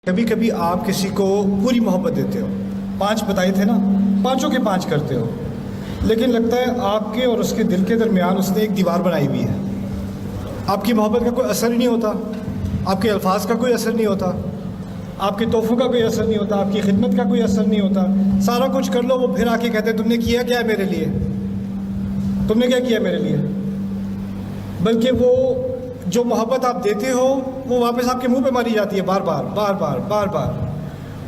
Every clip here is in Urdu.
کبھی کبھی آپ کسی کو پوری محبت دیتے ہو، 5 بتائے تھے نا، 5 کے 5 کرتے ہو، لیکن لگتا ہے آپ کے اور اس کے دل کے درمیان اس نے ایک دیوار بنائی ہوئی ہے۔ آپ کی محبت کا کوئی اثر ہی نہیں ہوتا، آپ کے الفاظ کا کوئی اثر نہیں ہوتا، آپ کے تحفوں کا کوئی اثر نہیں ہوتا، آپ کی خدمت کا کوئی اثر نہیں ہوتا، سارا کچھ کر لو، وہ پھر آ کے کہتے ہیں تم نے کیا کیا ہے میرے لیے، تم نے کیا کیا میرے لیے۔ بلکہ وہ جو محبت آپ دیتے ہو وہ واپس آپ کے منہ پہ ماری جاتی ہے، بار بار بار بار بار بار۔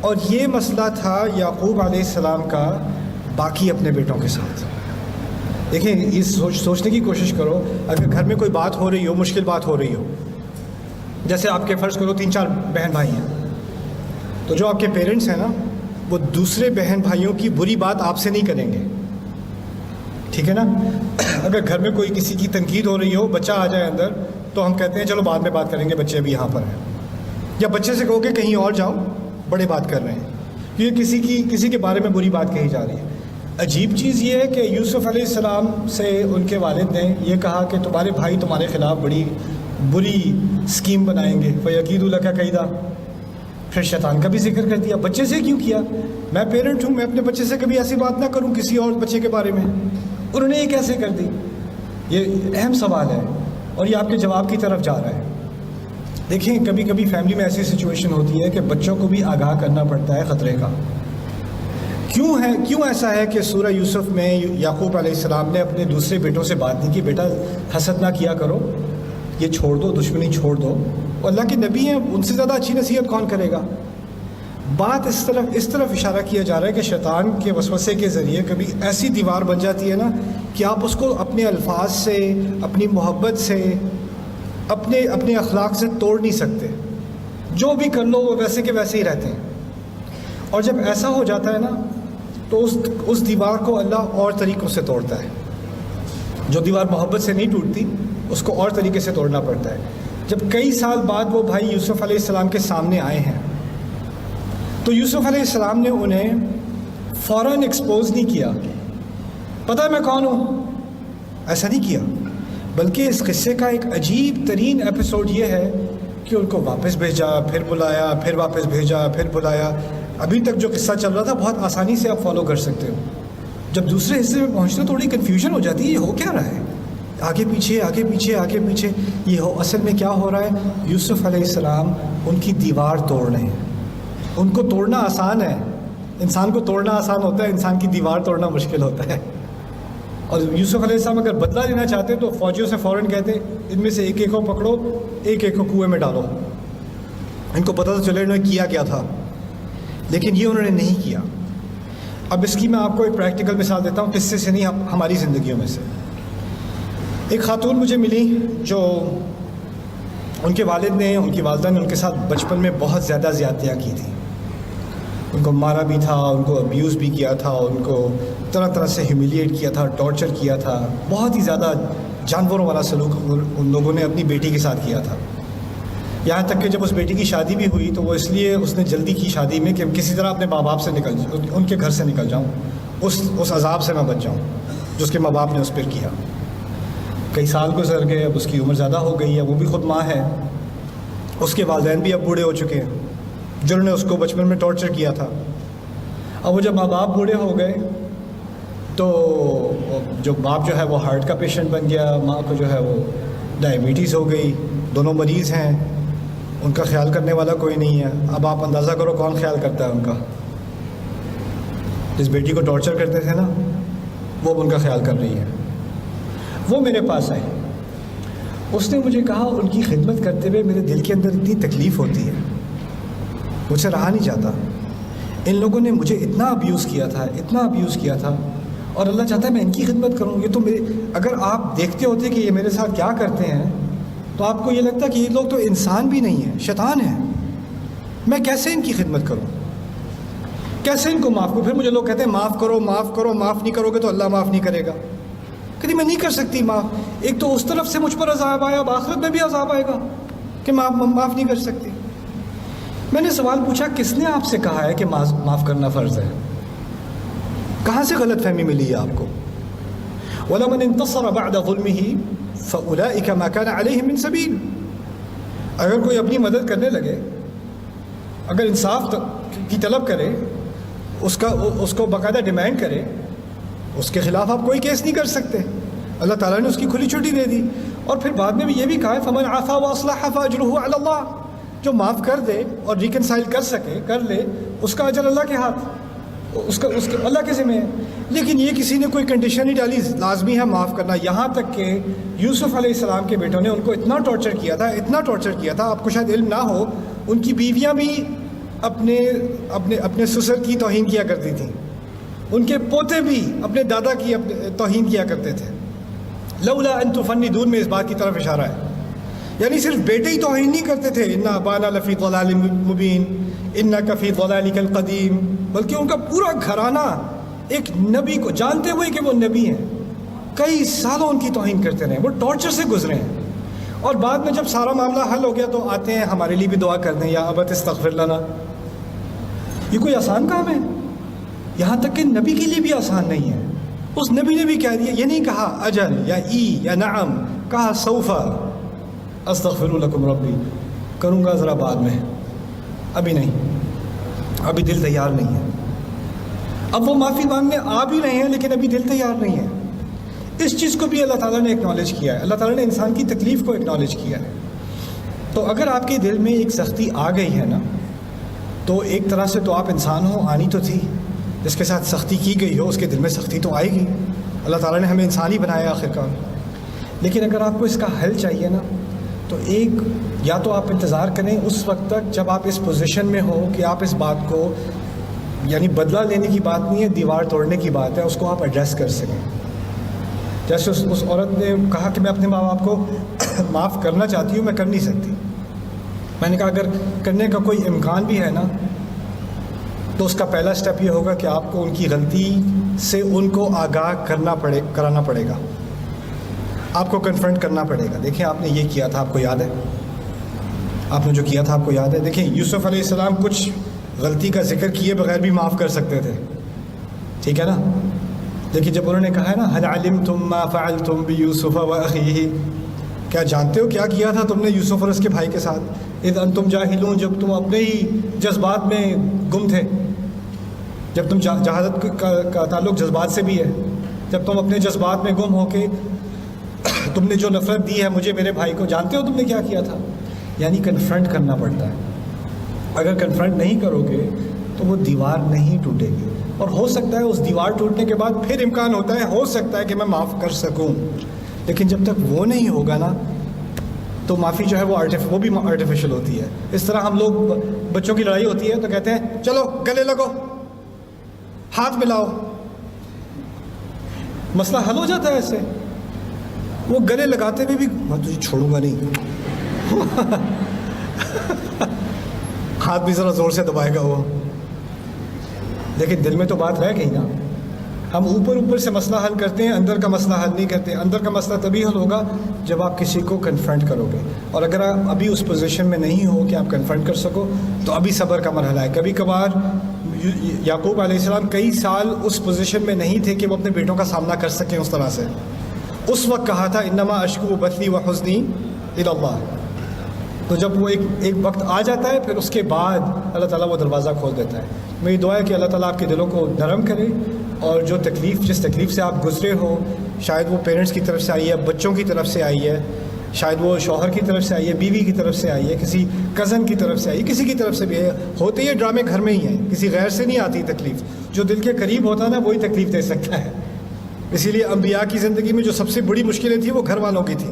اور یہ مسئلہ تھا یعقوب علیہ السلام کا باقی اپنے بیٹوں کے ساتھ۔ دیکھیں، اس سوچنے کی کوشش کرو، اگر گھر میں کوئی بات ہو رہی ہو، مشکل بات ہو رہی ہو، جیسے آپ کے فرض کرو 3-4 بہن بھائی ہیں، تو جو آپ کے پیرنٹس ہیں نا، وہ دوسرے بہن بھائیوں کی بری بات آپ سے نہیں کریں گے، ٹھیک ہے نا۔ اگر گھر میں کوئی کسی کی تنقید ہو رہی ہو، بچہ آ جائے اندر، تو ہم کہتے ہیں چلو بعد میں بات کریں گے، بچے ابھی یہاں پر ہیں۔ یا بچے سے کہو کہ کہیں اور جاؤ، بڑے بات کر رہے ہیں، کیونکہ کسی کے بارے میں بری بات کہی جا رہی ہے۔ عجیب چیز یہ ہے کہ یوسف علیہ السلام سے ان کے والد نے یہ کہا کہ تمہارے بھائی تمہارے خلاف بڑی بری اسکیم بنائیں گے، فَيَكِيدُ لَكَ كَيْدًا۔ پھر شیطان کا بھی ذکر کر دیا۔ بچے سے کیوں کیا؟ میں پیرنٹ ہوں، میں اپنے بچے سے کبھی ایسی بات نہ کروں کسی اور بچے کے بارے میں۔ انہوں نے یہ کیسے کر دی؟ یہ اہم سوال ہے اور یہ آپ کے جواب کی طرف جا رہا ہے۔ دیکھیں، کبھی کبھی فیملی میں ایسی سچویشن ہوتی ہے کہ بچوں کو بھی آگاہ کرنا پڑتا ہے خطرے کا۔ کیوں ایسا ہے کہ سورہ یوسف میں یعقوب علیہ السلام نے اپنے دوسرے بیٹوں سے بات نہیں کی، بیٹا حسد نہ کیا کرو، یہ چھوڑ دو، دشمنی چھوڑ دو، اور اللہ کے نبی ہیں، ان سے زیادہ اچھی نصیحت کون کرے گا۔ بات اس طرف اشارہ کیا جا رہا ہے کہ شیطان کے وسوسے کے ذریعے کبھی ایسی دیوار بن جاتی ہے نا کہ آپ اس کو اپنے الفاظ سے، اپنی محبت سے، اپنے اخلاق سے توڑ نہیں سکتے۔ جو بھی کر لو وہ ویسے کے ویسے ہی رہتے ہیں۔ اور جب ایسا ہو جاتا ہے نا تو اس دیوار کو اللہ اور طریقوں سے توڑتا ہے۔ جو دیوار محبت سے نہیں ٹوٹتی اس کو اور طریقے سے توڑنا پڑتا ہے۔ جب کئی سال بعد وہ بھائی یوسف علیہ السلام کے سامنے آئے ہیں تو یوسف علیہ السلام نے انہیں فوراً ایکسپوز نہیں کیا، پتہ ہے میں کون ہوں، ایسا نہیں کیا، بلکہ اس قصے کا ایک عجیب ترین ایپیسوڈ یہ ہے کہ ان کو واپس بھیجا، پھر بلایا، پھر واپس بھیجا، پھر بلایا۔ ابھی تک جو قصہ چل رہا تھا بہت آسانی سے آپ فالو کر سکتے ہو۔ جب دوسرے حصے میں پہنچتے تھوڑی کنفیوژن ہو جاتی ہے، یہ ہو کیا رہا ہے، آگے پیچھے آگے پیچھے آگے پیچھے، اصل میں کیا ہو رہا ہے؟ یوسف علیہ السلام ان کی دیوار توڑ رہے ہیں۔ ان کو توڑنا آسان ہے، انسان کو توڑنا آسان ہوتا ہے، انسان کی دیوار توڑنا مشکل ہوتا ہے۔ اور یوسف علیہ السلام اگر بدلہ لینا چاہتے تو فوجیوں سے فوراً کہتے ان میں سے ایک ایک کو پکڑو، ایک ایک کو کنویں میں ڈالو، ان کو پتہ تو چلے انہوں نے کیا کیا تھا، لیکن یہ انہوں نے نہیں کیا۔ اب اس کی میں آپ کو ایک پریکٹیکل مثال دیتا ہوں، قصے سے نہیں، ہماری زندگیوں میں سے۔ ایک خاتون مجھے ملی جو ان کے والد نے، ان کی والدہ نے ان کے ساتھ بچپن میں بہت زیادہ زیادتیاں کی تھیں، ان کو مارا بھی تھا، ان کو ابیوز بھی کیا تھا، ان کو طرح طرح سے ہیوملیٹ کیا تھا، ٹارچر کیا تھا، بہت ہی زیادہ جانوروں والا سلوک ان لوگوں نے اپنی بیٹی کے ساتھ کیا تھا۔ یہاں تک کہ جب اس بیٹی کی شادی بھی ہوئی تو وہ اس لیے اس نے جلدی کی شادی میں کہ کسی طرح اپنے ماں باپ سے ان کے گھر سے نکل جاؤں، اس عذاب سے میں بچ جاؤں جو اس کے ماں باپ نے اس پر کیا۔ کئی سال گزر گئے، اب اس کی عمر زیادہ ہو گئی ہے، وہ بھی خود ماں ہے، اس کے والدین بھی اب بوڑھے ہو چکے ہیں جنہوں نے اس کو بچپن میں ٹارچر کیا تھا۔ اب وہ جب ماں باپ بوڑھے ہو گئے تو جو باپ جو ہے وہ ہارٹ کا پیشنٹ بن گیا، ماں کو جو ہے وہ ڈائبٹیز ہو گئی، دونوں مریض ہیں، ان کا خیال کرنے والا کوئی نہیں ہے۔ اب آپ اندازہ کرو کون خیال کرتا ہے ان کا؟ جس بیٹی کو ٹارچر کرتے تھے نا، وہ اب ان کا خیال کر رہی ہے۔ وہ میرے پاس آئی، اس نے مجھے کہا ان کی خدمت کرتے ہوئے میرے دل کے اندر اتنی تکلیف ہوتی ہے، مجھ سے رہا نہیں جاتا۔ ان لوگوں نے مجھے اتنا ابیوز کیا تھا، اتنا ابیوز کیا تھا، اور اللہ چاہتا ہے میں ان کی خدمت کروں۔ یہ تو اگر آپ دیکھتے ہوتے کہ یہ میرے ساتھ کیا کرتے ہیں تو آپ کو یہ لگتا کہ یہ لوگ تو انسان بھی نہیں ہیں، شیطان ہیں، میں کیسے ان کی خدمت کروں، کیسے ان کو معاف کروں؟ پھر مجھے لوگ کہتے ہیں معاف کرو معاف کرو، معاف نہیں کرو گے تو اللہ معاف نہیں کرے گا۔ کہ میں نہیں کر سکتی معاف، ایک تو اس طرف سے مجھ پر عذاب آیا، اب آخرت میں بھی عذاب آئے گا کہ معاف نہیں کر سکتی۔ میں نے سوال پوچھا کس نے آپ سے کہا ہے کہ معاف کرنا فرض ہے؟ کہاں سے غلط فہمی ملی ہے آپ کو؟ وَلَمَنِ انتصر بعد ظلمه فَأُولَئِكَ مَا كَانَ عَلَيْهِم مِّن سَبِيلٍ۔ اگر کوئی اپنی مدد کرنے لگے اگر انصاف کی طلب کرے، اس کو باقاعدہ ڈیمانڈ کرے، اس کے خلاف آپ کوئی کیس نہیں کر سکتے. اللہ تعالیٰ نے اس کی کھلی چھٹی دے دی. اور پھر بعد میں بھی یہ بھی کہا ہے فمن عفا واصلح فاجرہ علی اللہ، جو معاف کر دے اور ریکنسائل کر لے، اس کا اجر اللہ کے ہاتھ، اس کا اللہ کے ذمہ ہے. لیکن یہ کسی نے کوئی کنڈیشن نہیں ڈالی، لازمی ہے معاف کرنا. یہاں تک کہ یوسف علیہ السلام کے بیٹوں نے ان کو اتنا ٹارچر کیا تھا، آپ کو شاید علم نہ ہو، ان کی بیویاں بھی اپنے سسر کی توہین کیا کرتی تھیں، ان کے پوتے بھی اپنے دادا کی توہین کیا کرتے تھے. لولا ان تفندون میں اس بات کی طرف اشارہ ہے. یعنی صرف بیٹے ہی توہین نہیں کرتے تھے، انا ابانا لفی ضلال مبین انک فی ضلالک القدیم، بلکہ ان کا پورا گھرانہ ایک نبی کو جانتے ہوئے کہ وہ نبی ہیں کئی سالوں ان کی توہین کرتے رہے، وہ ٹارچر سے گزرے ہیں. اور بعد میں جب سارا معاملہ حل ہو گیا تو آتے ہیں ہمارے لیے بھی دعا کر دیں، یا ابت استغفر لنا. یہ کوئی آسان کام ہے؟ یہاں تک کہ نبی کے لیے بھی آسان نہیں ہے. اس نبی نے بھی کہہ دیا، یہ نہیں کہا اجل یا ای یا نعم، کہا سوف استغفر لکم ربی، کروں گا ذرا بعد میں، ابھی نہیں، ابھی دل تیار نہیں ہے. اب وہ معافی مانگنے آ بھی رہے ہیں لیکن ابھی دل تیار نہیں ہے. اس چیز کو بھی اللہ تعالیٰ نے اکنالج کیا ہے، اللہ تعالیٰ نے انسان کی تکلیف کو اکنالج کیا ہے. تو اگر آپ کے دل میں ایک سختی آ گئی ہے نا، تو ایک طرح سے تو آپ انسان ہو، آنی تو تھی. جس کے ساتھ سختی کی گئی ہو اس کے دل میں سختی تو آئے گی. اللہ تعالیٰ نے ہمیں انسان ہی بنایا آخر کار. لیکن اگر آپ کو اس کا حل چاہیے نا، تو یا تو آپ انتظار کریں اس وقت تک جب آپ اس پوزیشن میں ہو کہ آپ اس بات کو، یعنی بدلہ لینے کی بات نہیں ہے، دیوار توڑنے کی بات ہے، اس کو آپ ایڈریس کر سکیں. جیسے اس عورت نے کہا کہ میں اپنے ماں باپ کو معاف کرنا چاہتی ہوں، میں کر نہیں سکتی. میں نے کہا اگر کرنے کا کوئی امکان بھی ہے نا، تو اس کا پہلا سٹیپ یہ ہوگا کہ آپ کو ان کی غلطی سے ان کو آگاہ کرانا پڑے گا، آپ کو کنفرنٹ کرنا پڑے گا. دیکھیں آپ نے یہ کیا تھا، آپ کو یاد ہے؟ آپ نے جو کیا تھا آپ کو یاد ہے؟ دیکھیں یوسف علیہ السلام کچھ غلطی کا ذکر کیے بغیر بھی معاف کر سکتے تھے، ٹھیک ہے نا؟ لیکن جب انہوں نے کہا ہے نا هل علمتم ما فعلتم بيوسف واخيه، کیا جانتے ہو کیا کیا تھا تم نے یوسف اور اس کے بھائی کے ساتھ؟ اذ انتم جاہلون، جب تم اپنے ہی جذبات میں گم تھے. جب تم جہالت کا تعلق جذبات سے بھی ہے، جب تم اپنے جذبات میں گم ہو کے تم نے جو نفرت دی ہے مجھے، میرے بھائی کو، جانتے ہو تم نے کیا کیا تھا؟ یعنی کنفرنٹ کرنا پڑتا ہے. اگر کنفرنٹ نہیں کرو گے تو وہ دیوار نہیں ٹوٹے گی. اور ہو سکتا ہے اس دیوار ٹوٹنے کے بعد پھر امکان ہوتا ہے، ہو سکتا ہے کہ میں معاف کر سکوں. لیکن جب تک وہ نہیں ہوگا نا، تو معافی جو ہے وہ بھی آرٹیفیشل ہوتی ہے. اس طرح ہم لوگ، بچوں کی لڑائی ہوتی ہے تو کہتے ہیں چلو گلے لگو، ہاتھ ملاؤ، مسئلہ حل ہو جاتا ہے ایسے. وہ گلے لگاتے ہوئے بھی میں تجھے چھوڑوں گا نہیں، ہاتھ بھی ذرا زور سے دبائے گا وہ، لیکن دل میں تو بات رہ گئی نا. ہم اوپر سے مسئلہ حل کرتے ہیں، اندر کا مسئلہ حل نہیں کرتے. اندر کا مسئلہ تبھی حل ہوگا جب آپ کسی کو کنفرنٹ کرو گے. اور اگر آپ ابھی اس پوزیشن میں نہیں ہو کہ آپ کنفرنٹ کر سکو، تو ابھی صبر کا مرحلہ ہے. کبھی کبھار یعقوب علیہ السلام کئی سال اس پوزیشن میں نہیں تھے کہ وہ اپنے بیٹوں کا سامنا کر سکیں اس طرح سے. اس وقت کہا تھا انما اشکو بثی و حزنی الی اللہ. تو جب وہ ایک وقت آ جاتا ہے، پھر اس کے بعد اللہ تعالیٰ وہ دروازہ کھول دیتا ہے. میری دعا ہے کہ اللہ تعالیٰ آپ کے دلوں کو نرم کرے، اور جس تکلیف سے آپ گزرے ہو، شاید وہ پیرنٹس کی طرف سے آئی ہے، بچوں کی طرف سے آئی ہے، شاید وہ شوہر کی طرف سے آئی ہے، بیوی کی طرف سے آئی ہے، کسی کزن کی طرف سے آئی ہے، کسی کی طرف سے بھی ہے. ہوتے یہ ڈرامے گھر میں ہی ہیں، کسی غیر سے نہیں آتی تکلیف. جو دل کے قریب ہوتا ہے نا، وہی تکلیف دے سکتا ہے. اسی لیے انبیاء کی زندگی میں جو سب سے بڑی مشکلیں تھیں وہ گھر والوں کی تھیں.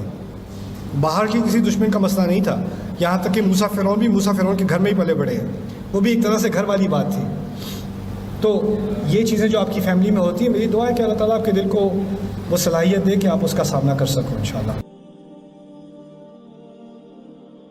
باہر کی کسی دشمن کا مسئلہ نہیں تھا. یہاں تک کہ موسیٰ فرعون کے گھر میں ہی پلے بڑے ہیں، وہ بھی ایک طرح سے گھر والی بات تھی. تو یہ چیزیں جو آپ کی فیملی میں ہوتی ہیں، میری دعا ہے کہ اللہ تعالیٰ آپ کے دل کو وہ صلاحیت دے کہ آپ اس کا سامنا کر سکو انشاءاللہ.